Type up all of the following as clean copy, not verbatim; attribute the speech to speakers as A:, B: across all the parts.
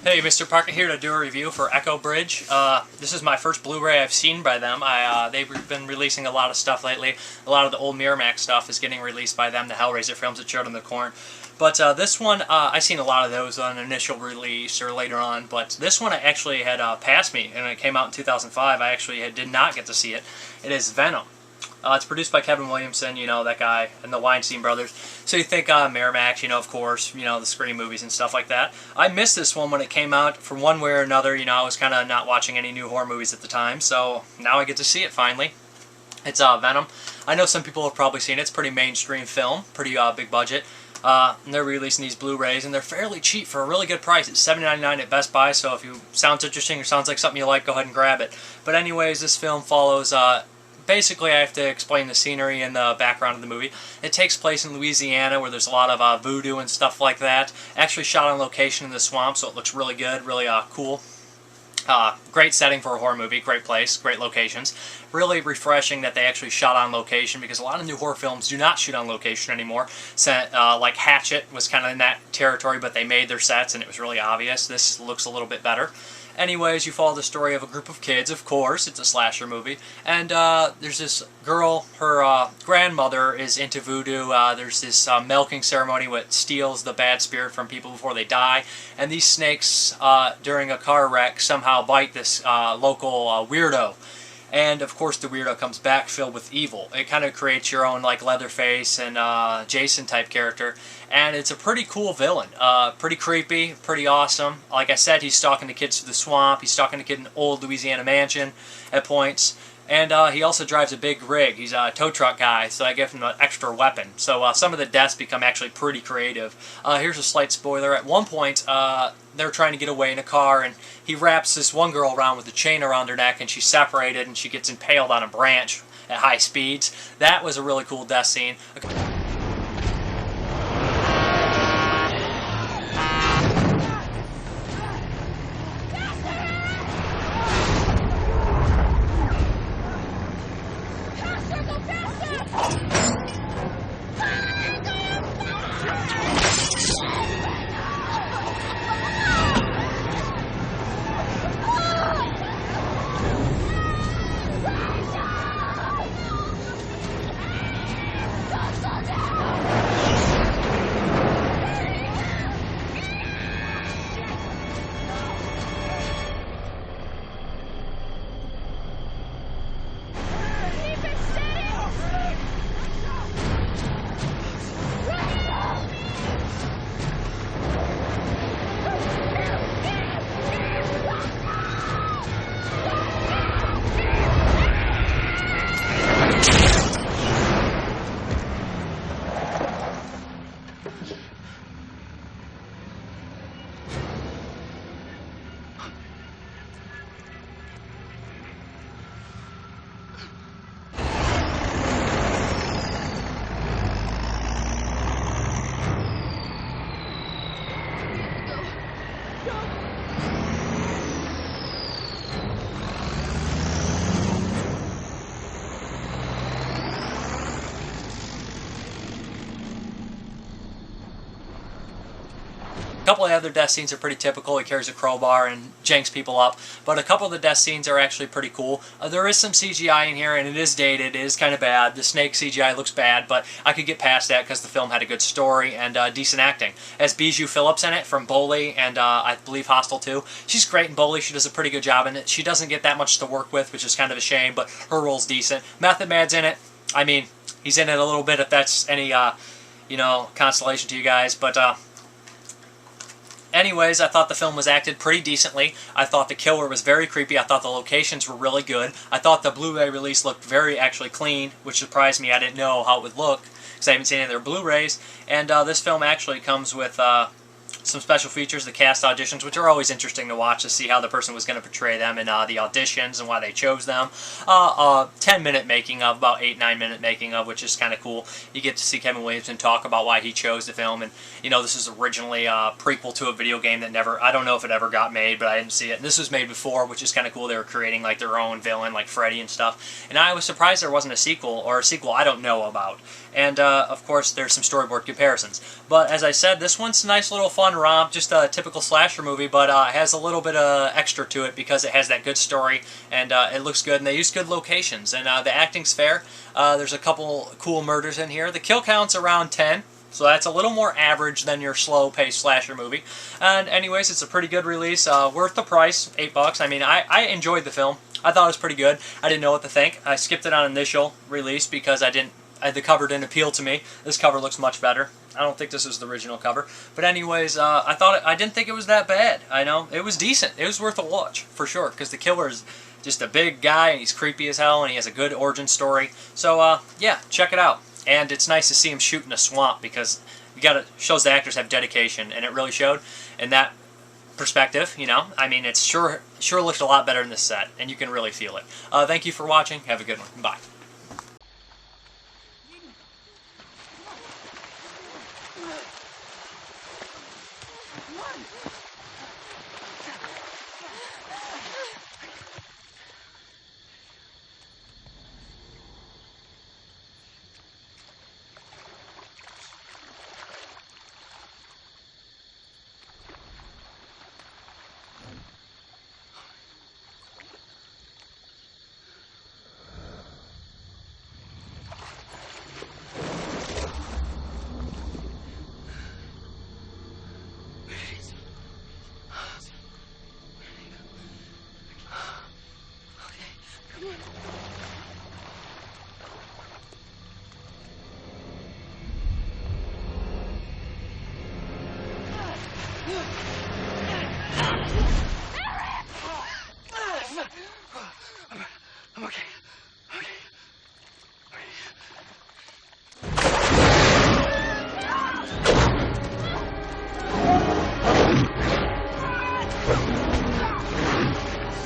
A: Hey, Mrparka here to do a review for echobridge. This is my first Blu-ray I've seen by them. They've been releasing a lot of stuff lately. A lot of the old Miramax stuff is getting released by them, the Hellraiser films that showed in the corn. But this one, I've seen a lot of those on initial release or later on, but this one I actually had passed me, and it came out in 2005. I actually did not get to see it. It is Venom. It's produced by Kevin Williamson, you know, that guy, and the Weinstein brothers. So you think Miramax, you know, of course, you know, the Scream movies and stuff like that. I missed this one when it came out for one way or another. You know, I was kind of not watching any new horror movies at the time, so now I get to see it finally. It's Venom. I know some people have probably seen it. It's a pretty mainstream film, pretty big budget. And they're releasing these Blu-rays, and they're fairly cheap for a really good price. It's $7.99 at Best Buy, so if you sounds interesting or sounds like something you like, go ahead and grab it. But anyways, this film follows... Basically, I have to explain the scenery and the background of the movie. It takes place in Louisiana, where there's a lot of voodoo and stuff like that. Actually shot on location in the swamp, so it looks really good, really cool. Great setting for a horror movie, great place, great locations. Really refreshing that they actually shot on location, because a lot of new horror films do not shoot on location anymore. Like Hatchet was kind of in that territory, but they made their sets and it was really obvious. This looks a little bit better. Anyways, you follow the story of a group of kids, of course, it's a slasher movie, and there's this girl, her grandmother is into voodoo. There's this milking ceremony which steals the bad spirit from people before they die, and these snakes, during a car wreck, somehow bite this local weirdo. And of course the weirdo comes back filled with evil. It kind of creates your own like Leatherface and Jason type character. And it's a pretty cool villain. Pretty creepy, pretty awesome. Like I said, he's stalking the kids through the swamp. He's stalking the kid in an old Louisiana mansion at points. And he also drives a big rig. He's a tow truck guy, so I give him an extra weapon. So some of the deaths become actually pretty creative. Here's a slight spoiler. At one point, they're trying to get away in a car, and he wraps this one girl around with a chain around her neck, and she's separated, and she gets impaled on a branch at high speeds. That was a really cool death scene. A couple of the other death scenes are pretty typical. He carries a crowbar and janks people up, but a couple of the death scenes are actually pretty cool. There is some CGI in here, and it is dated. It is kind of bad. The snake CGI looks bad, but I could get past that because the film had a good story and decent acting. It has Bijou Phillips in it from Bully and I believe Hostel 2. She's great in Bully. She does a pretty good job in it. She doesn't get that much to work with, which is kind of a shame, but her role's decent. Method Man's in it. I mean, he's in it a little bit if that's any, you know, consolation to you guys, but anyways, I thought the film was acted pretty decently. I thought the killer was very creepy. I thought the locations were really good. I thought the Blu-ray release looked very actually clean, which surprised me. I didn't know how it would look because I haven't seen any of their Blu-rays. And this film actually comes with some special features, the cast auditions, which are always interesting to watch to see how the person was going to portray them in the auditions and why they chose them. 10-minute making of, about 8-9 minute making of, which is kind of cool. You get to see Kevin Williamson talk about why he chose the film, and you know, this is originally a prequel to a video game that never, I don't know if it ever got made, but I didn't see it. And this was made before, which is kind of cool. They were creating like their own villain, like Freddy and stuff. And I was surprised there wasn't a sequel, or a sequel I don't know about. And of course, there's some storyboard comparisons. But as I said, this one's a nice little fun fun romp, just a typical slasher movie, but it has a little bit of extra to it because it has that good story, and it looks good, and they use good locations, and the acting's fair. There's a couple cool murders in here. The kill count's around 10, so that's a little more average than your slow-paced slasher movie. And anyways, it's a pretty good release, worth the price, $8. I mean, I enjoyed the film. I thought it was pretty good. I didn't know what to think. I skipped it on initial release because the cover didn't appeal to me. This cover looks much better. I don't think this is the original cover. But anyways, I didn't think it was that bad. I know, it was decent. It was worth a watch, for sure, because the killer is just a big guy, and he's creepy as hell, and he has a good origin story. So, yeah, check it out. And it's nice to see him shoot in a swamp, because shows the actors have dedication, and it really showed in that perspective, you know. I mean, it sure looked a lot better in this set, and you can really feel it. Thank you for watching. Have a good one. Bye.
B: I'm okay.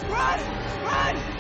B: Run! Run!